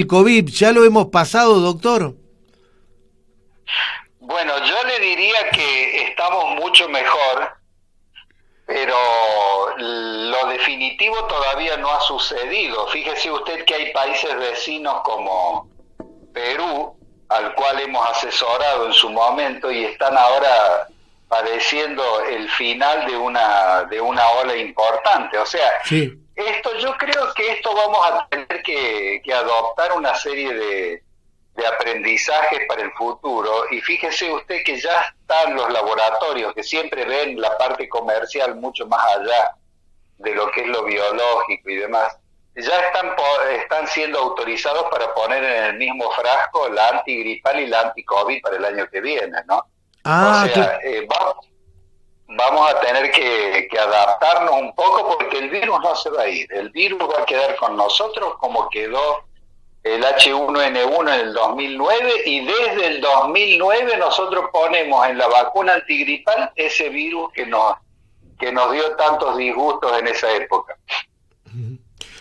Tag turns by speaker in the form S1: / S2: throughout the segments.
S1: COVID, ¿ya lo hemos pasado, doctor?
S2: Bueno, yo le diría que estamos mucho mejor, pero lo definitivo todavía no ha sucedido. Fíjese usted que hay países vecinos como Perú, al cual hemos asesorado en su momento y están ahora padeciendo el final de una ola importante. O sea,
S1: Sí.
S2: yo creo que esto vamos a tener que adoptar una serie de aprendizajes para el futuro, y fíjese usted que ya están los laboratorios que siempre ven la parte comercial mucho más allá de lo que es lo biológico y demás, ya están siendo autorizados para poner en el mismo frasco la antigripal y la anti-COVID para el año que viene, ¿no? O
S1: Ah,
S2: sea, vamos a tener que adaptarnos un poco, porque el virus no se va a ir, el virus va a quedar con nosotros como quedó el H1N1 en el 2009, y desde el 2009 nosotros ponemos en la vacuna antigripal ese virus que nos dio tantos disgustos en esa época.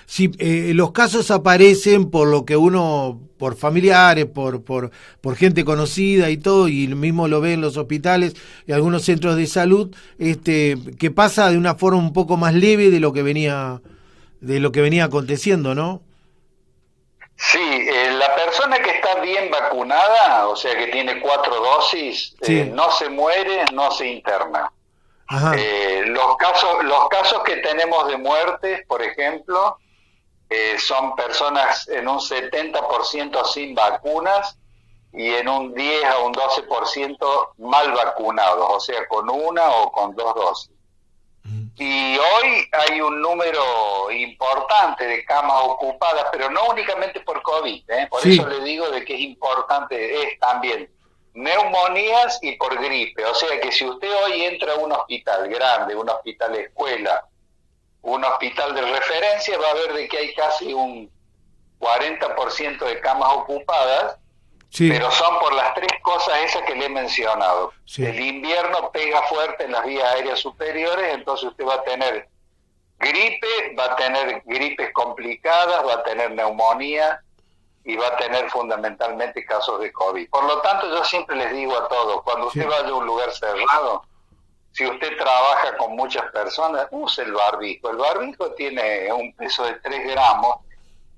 S1: sí, los casos aparecen por lo que uno, por familiares, por gente conocida y todo, y mismo lo ve en los hospitales y algunos centros de salud, que pasa de una forma un poco más leve de lo que venía aconteciendo, ¿no?
S2: Sí, la persona que está bien vacunada, o sea que tiene 4 dosis,
S1: Sí,
S2: no se muere, no se interna.
S1: ajá,
S2: Los casos que tenemos de muertes, por ejemplo, son personas en un 70% sin vacunas y en un 10 a un 12% mal vacunados, o sea, con una o con 2 dosis. Y hoy hay un número importante de camas ocupadas, pero no únicamente por COVID, ¿eh? Por eso
S1: sí,
S2: le digo de que es importante, es también neumonías y por gripe. O sea que si usted hoy entra a un hospital grande, un hospital escuela, un hospital de referencia, va a ver de que hay casi un 40% de camas ocupadas,
S1: sí,
S2: pero son por las tres cosas esas que le he mencionado.
S1: sí.
S2: El invierno pega fuerte en las vías aéreas superiores, entonces usted va a tener gripe, va a tener gripes complicadas, va a tener neumonía y va a tener fundamentalmente casos de COVID. Por lo tanto, yo siempre les digo a todos, cuando usted
S1: Sí.
S2: vaya a un lugar cerrado, si usted trabaja con muchas personas, use el barbijo. El barbijo tiene un peso de 3 gramos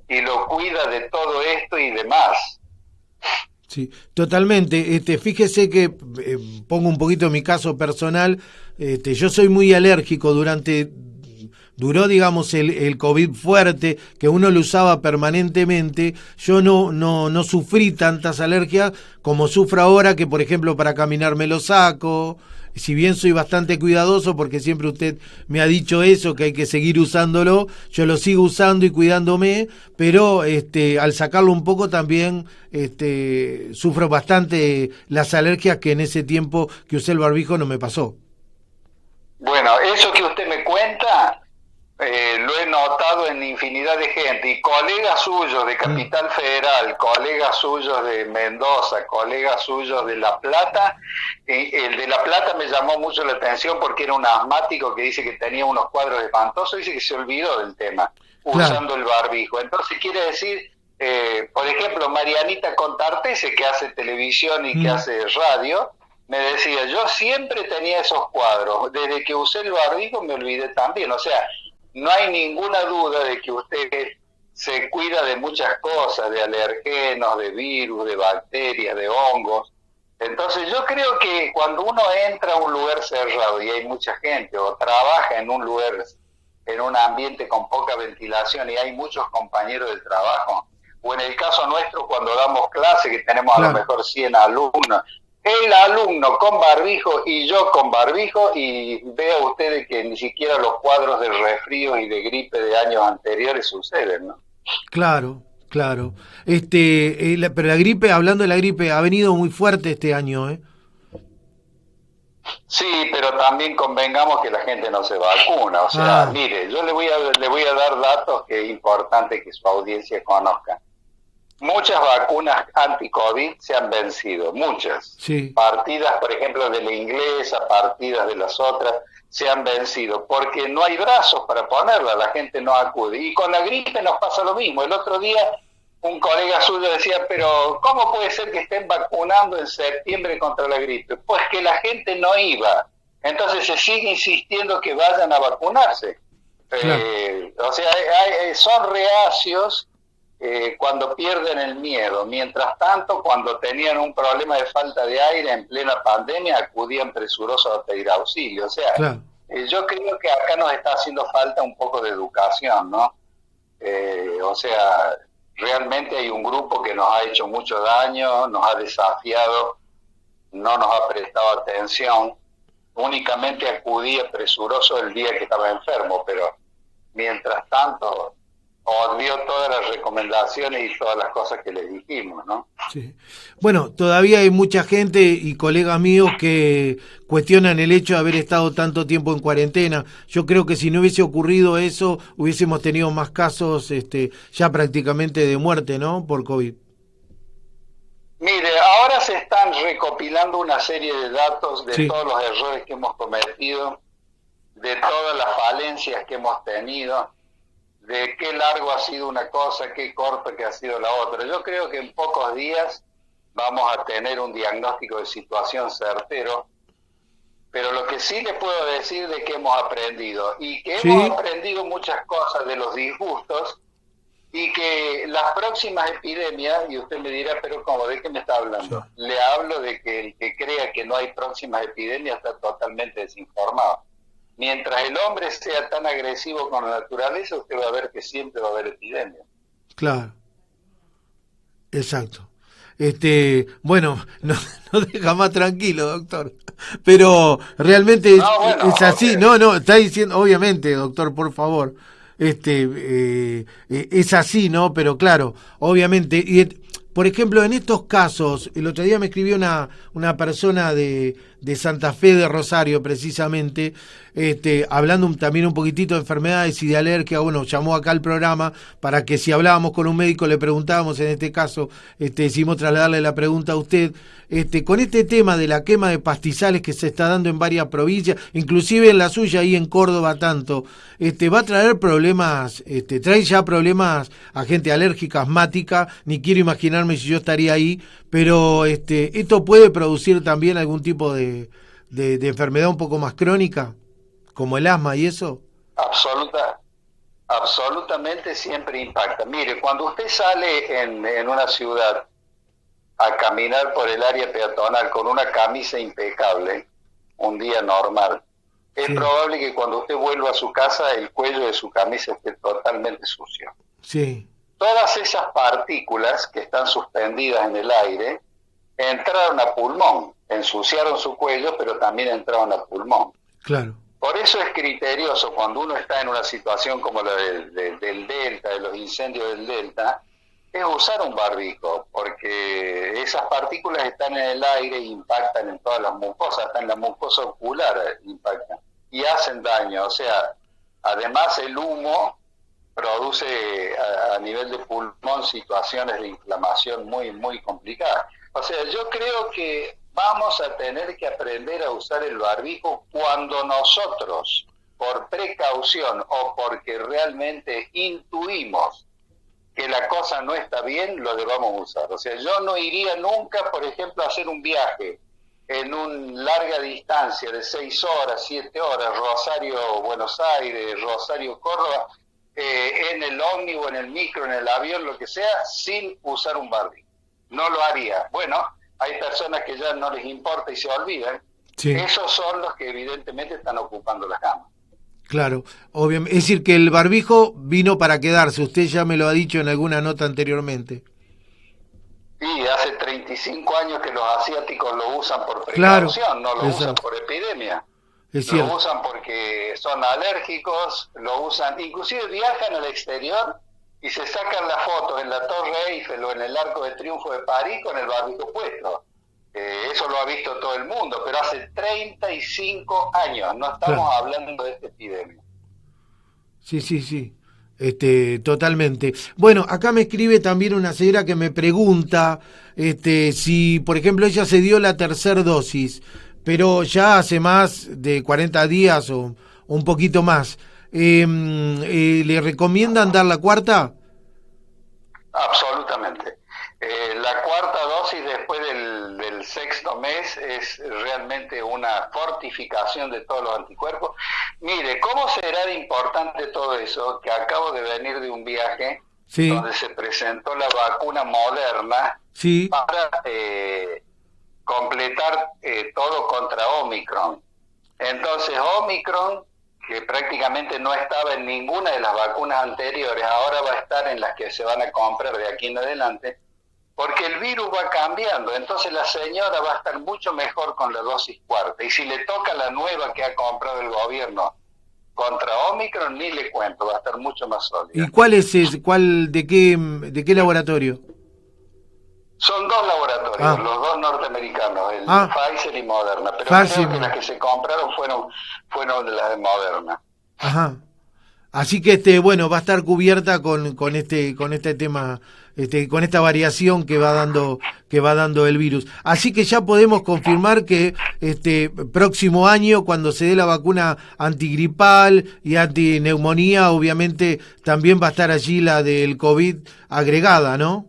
S2: y lo cuida de todo esto y demás.
S1: Sí, totalmente. Fíjese que pongo un poquito mi caso personal. Yo soy muy alérgico duró, digamos, el COVID fuerte, que uno lo usaba permanentemente. Yo no sufrí tantas alergias como sufro ahora, que por ejemplo para caminar me lo saco. Si bien soy bastante cuidadoso, porque siempre usted me ha dicho eso, que hay que seguir usándolo, yo lo sigo usando y cuidándome, pero al sacarlo un poco también sufro bastante las alergias que en ese tiempo que usé el barbijo no me pasó.
S2: Bueno, eso que usted me cuenta, lo he notado en infinidad de gente, y colegas suyos de
S1: Mm,
S2: Capital Federal, colegas suyos de Mendoza, colegas suyos de La Plata. El de La Plata me llamó mucho la atención porque era un asmático que dice que tenía unos cuadros espantosos, dice que se olvidó del tema
S1: claro.
S2: usando el barbijo. Entonces quiere decir, por ejemplo, Marianita Contartese, que hace televisión y que
S1: Mm,
S2: hace radio, me decía, yo siempre tenía esos cuadros, desde que usé el barbijo me olvidé también. O sea, no hay ninguna duda de que usted se cuida de muchas cosas, de alergenos, de virus, de bacterias, de hongos. Entonces yo creo que cuando uno entra a un lugar cerrado y hay mucha gente, o trabaja en un lugar, en un ambiente con poca ventilación y hay muchos compañeros de trabajo, o en el caso nuestro cuando damos clase, que tenemos a lo
S1: claro.
S2: mejor 100 alumnos, el alumno con barbijo y yo con barbijo, y vea ustedes que ni siquiera los cuadros de resfrío y de gripe de años anteriores suceden, ¿no?
S1: Claro, claro. Pero la gripe, hablando de la gripe, ha venido muy fuerte este año, ¿eh?
S2: Sí, pero también convengamos que la gente no se vacuna. O sea,
S1: Ah,
S2: mire, yo le voy a dar datos que es importante que su audiencia conozca. Muchas vacunas anti-COVID se han vencido, muchas.
S1: sí,
S2: Partidas, por ejemplo, de la inglesa, partidas de las otras, se han vencido, porque no hay brazos para ponerla, la gente no acude. Y con la gripe nos pasa lo mismo. El otro día un colega suyo decía, pero ¿cómo puede ser que estén vacunando en septiembre contra la gripe? Pues que la gente no iba. Entonces se sigue insistiendo que vayan a vacunarse.
S1: Claro,
S2: O sea, son reacios cuando pierden el miedo. Mientras tanto, cuando tenían un problema de falta de aire en plena pandemia, acudían presurosos a pedir auxilio. O sea,
S1: claro.
S2: yo creo que acá nos está haciendo falta un poco de educación, ¿no? O sea, realmente hay un grupo que nos ha hecho mucho daño, nos ha desafiado, no nos ha prestado atención, únicamente acudía presuroso el día que estaba enfermo, pero mientras tanto olvidó todas las recomendaciones y todas las cosas que le dijimos, ¿no?
S1: Sí. Bueno, todavía hay mucha gente y colegas míos que cuestionan el hecho de haber estado tanto tiempo en cuarentena. Yo creo que si no hubiese ocurrido eso, hubiésemos tenido más casos ya prácticamente de muerte, ¿no? Por COVID.
S2: Mire, ahora se están recopilando una serie de datos de
S1: Sí,
S2: todos los errores que hemos cometido, de todas las falencias que hemos tenido, de qué largo ha sido una cosa, qué corto que ha sido la otra. Yo creo que en pocos días vamos a tener un diagnóstico de situación certero, pero lo que sí le puedo decir de que hemos aprendido, y que hemos
S1: sí,
S2: aprendido muchas cosas de los disgustos, y que las próximas epidemias, y usted me dirá, pero ¿cómo? ¿De qué me está
S1: sí.
S2: hablando? Le hablo de que el que crea que no hay próximas epidemias está totalmente desinformado. Mientras el hombre sea tan agresivo con la naturaleza, usted va a ver que siempre va a haber epidemias.
S1: Claro, exacto. Bueno, no, no deja más tranquilo, doctor. Pero realmente
S2: No, bueno,
S1: es así. No, no, está diciendo, obviamente, doctor, por favor. Es así, ¿no? Pero claro, obviamente. Por ejemplo, en estos casos, el otro día me escribió una persona de Santa Fe de Rosario, precisamente, hablando también un poquitito de enfermedades y de alergia. Bueno, llamó acá al programa para que si hablábamos con un médico le preguntábamos, en este caso, decidimos trasladarle la pregunta a usted, con este tema de la quema de pastizales que se está dando en varias provincias, inclusive en la suya, ahí en Córdoba tanto, va a traer problemas, trae ya problemas a gente alérgica, asmática, ni quiero imaginarme si yo estaría ahí, pero esto puede producir también algún tipo de enfermedad un poco más crónica, como el asma y eso.
S2: absoluta, absolutamente siempre impacta. Mire, cuando usted sale en una ciudad a caminar por el área peatonal con una camisa impecable, un día normal, es
S1: Sí,
S2: probable que cuando usted vuelva a su casa el cuello de su camisa esté totalmente sucio.
S1: sí,
S2: Todas esas partículas que están suspendidas en el aire entraron a pulmón, ensuciaron su cuello, pero también entraron a pulmón.
S1: claro,
S2: Por eso es criterioso cuando uno está en una situación como la del Delta, de los incendios del Delta, es usar un barbijo, porque esas partículas están en el aire e impactan en todas las mucosas, hasta en la mucosa ocular impactan, y hacen daño. O sea, además el humo produce a nivel de pulmón situaciones de inflamación muy, muy complicadas. O sea, yo creo que vamos a tener que aprender a usar el barbijo cuando nosotros, por precaución o porque realmente intuimos que la cosa no está bien, lo debamos usar. O sea, yo no iría nunca, por ejemplo, a hacer un viaje en una larga distancia de 6 horas, 7 horas, Rosario, Buenos Aires, Rosario, Córdoba, en el ómnibus, en el micro, en el avión, lo que sea, sin usar un barbijo. No lo haría. Bueno, hay personas que ya no les importa y se olvidan.
S1: sí,
S2: Esos son los que evidentemente están ocupando las camas.
S1: claro. Obviamente. Es decir, que el barbijo vino para quedarse. Usted ya me lo ha dicho en alguna nota anteriormente.
S2: Y hace 35 años que los asiáticos lo usan por
S1: Claro,
S2: precaución, no lo usan
S1: exacto.
S2: por epidemia.
S1: Es
S2: Lo
S1: cierto.
S2: usan porque son alérgicos, lo usan, inclusive viajan al exterior y se sacan las fotos en la Torre Eiffel o en el Arco de Triunfo de París con el barbijo puesto. Eso lo ha visto todo el mundo, pero hace 35 años, no
S1: Claro.
S2: estamos hablando de esta epidemia.
S1: Sí, sí, sí. Totalmente. Bueno, acá me escribe también una señora que me pregunta, si, por ejemplo, ella se dio la tercera dosis, pero ya hace más de 40 días o un poquito más. ¿Le recomiendan dar la cuarta?
S2: Absolutamente. La cuarta dosis después del sexto mes es realmente una fortificación de todos los anticuerpos. Mire, ¿cómo será de importante todo eso? Que acabo de venir de un viaje
S1: Sí,
S2: donde se presentó la vacuna Moderna
S1: sí,
S2: para completar todo contra Omicron. Entonces Omicron, que prácticamente no estaba en ninguna de las vacunas anteriores, ahora va a estar en las que se van a comprar de aquí en adelante, porque el virus va cambiando, entonces la señora va a estar mucho mejor con la dosis cuarta, y si le toca la nueva que ha comprado el gobierno contra Omicron, ni le cuento, va a estar mucho más
S1: ¿y
S2: sólida.
S1: cuál es ese, de qué laboratorio?
S2: Son dos laboratorios,
S1: Ah,
S2: los dos norteamericanos, el
S1: ah,
S2: Pfizer y Moderna, pero creo que las
S1: Fácil,
S2: que se compraron fueron de las de Moderna.
S1: ajá. Así que bueno, va a estar cubierta con este tema, con esta variación que va dando el virus. Así que ya podemos confirmar que próximo año, cuando se dé la vacuna antigripal y antineumonía, obviamente también va a estar allí la del COVID agregada, ¿no?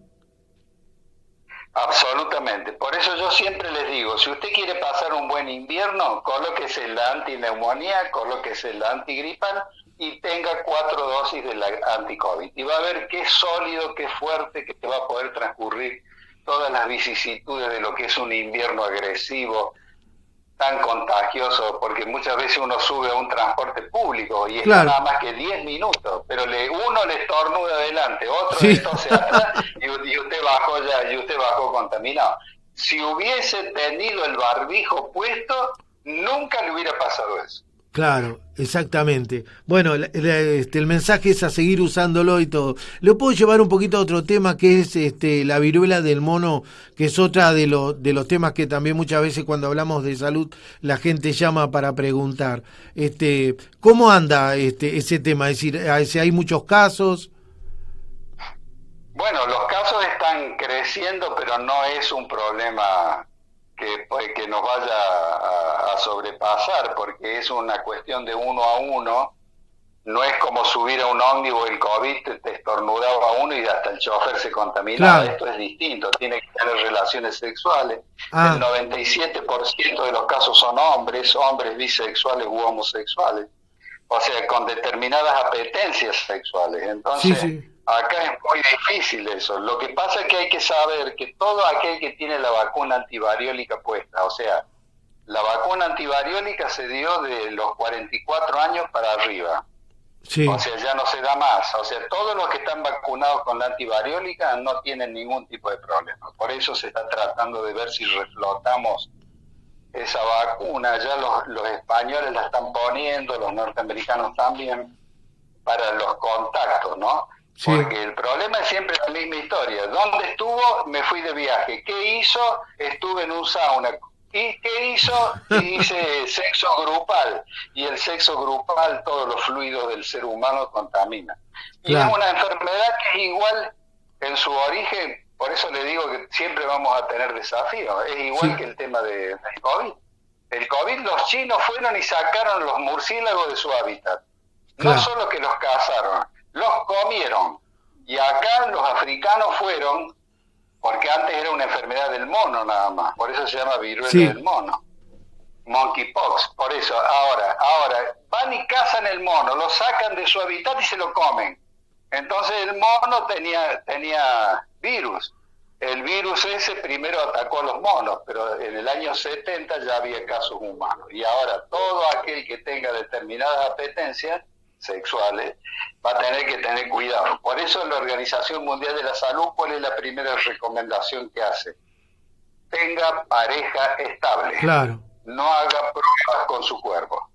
S2: Absolutamente. Por eso yo siempre les digo, si usted quiere pasar un buen invierno, colóquese la antineumonía, colóquese la antigripal y tenga 4 dosis de la anti-COVID. Y va a ver qué sólido, qué fuerte que te va a poder transcurrir todas las vicisitudes de lo que es un invierno agresivo, tan contagioso, porque muchas veces uno sube a un transporte público y está
S1: Claro,
S2: nada más que 10 minutos, pero uno le estornuda adelante, otro le
S1: sí.
S2: tose atrás y usted bajó contaminado. Si hubiese tenido el barbijo puesto, nunca le hubiera pasado eso.
S1: Claro, exactamente. Bueno, el mensaje es a seguir usándolo y todo. Le puedo llevar un poquito a otro tema que es la viruela del mono, que es otra de los temas que también muchas veces cuando hablamos de salud la gente llama para preguntar. ¿Cómo anda ese tema? Es decir, si hay muchos casos.
S2: Bueno, los casos están creciendo, pero no es un problema que nos vaya a sobrepasar, porque es una cuestión de uno a uno. No es como subir a un ómnibus el COVID, te estornudaba a uno y hasta el chofer se contaminaba.
S1: Claro.
S2: Esto es distinto, tiene que tener relaciones sexuales. El
S1: Ah,
S2: 97% de los casos son hombres bisexuales u homosexuales, o sea, con determinadas apetencias sexuales.
S1: sí,
S2: Entonces,
S1: sí.
S2: acá es muy difícil eso. Lo que pasa es que hay que saber que todo aquel que tiene la vacuna antivariólica puesta, o sea, la vacuna antivariólica se dio de los 44 años para arriba. O
S1: Sí,
S2: sea, ya no se da más. O sea, todos los que están vacunados con la antivariólica no tienen ningún tipo de problema. Por eso se está tratando de ver si reflotamos esa vacuna. Ya los españoles la están poniendo, los norteamericanos también, para los contactos, ¿no?
S1: sí,
S2: Porque el problema es siempre la misma historia. ¿Dónde estuvo? Me fui de viaje. ¿Qué hizo? Estuve en un sauna. ¿Y qué hizo? Hice sexo grupal. Y el sexo grupal, todos los fluidos del ser humano contamina. Y es
S1: claro.
S2: una enfermedad que es igual en su origen, por eso le digo que siempre vamos a tener desafíos. Es igual
S1: Sí,
S2: que el tema del COVID. El COVID, los chinos fueron y sacaron los murciélagos de su hábitat. No
S1: claro.
S2: solo que los cazaron, los comieron. Y acá los africanos fueron, porque antes era una enfermedad del mono nada más, por eso se llama viruela
S1: Sí,
S2: del mono, monkeypox, por eso. Ahora, van y cazan el mono, lo sacan de su hábitat y se lo comen. Entonces el mono tenía virus. El virus ese primero atacó a los monos, pero en el año 70 ya había casos humanos. Y ahora todo aquel que tenga determinadas apetencias sexuales va a tener que tener cuidado. Por eso la Organización Mundial de la Salud, ¿cuál es la primera recomendación que hace? Tenga pareja estable,
S1: claro.
S2: no haga pruebas con su cuerpo.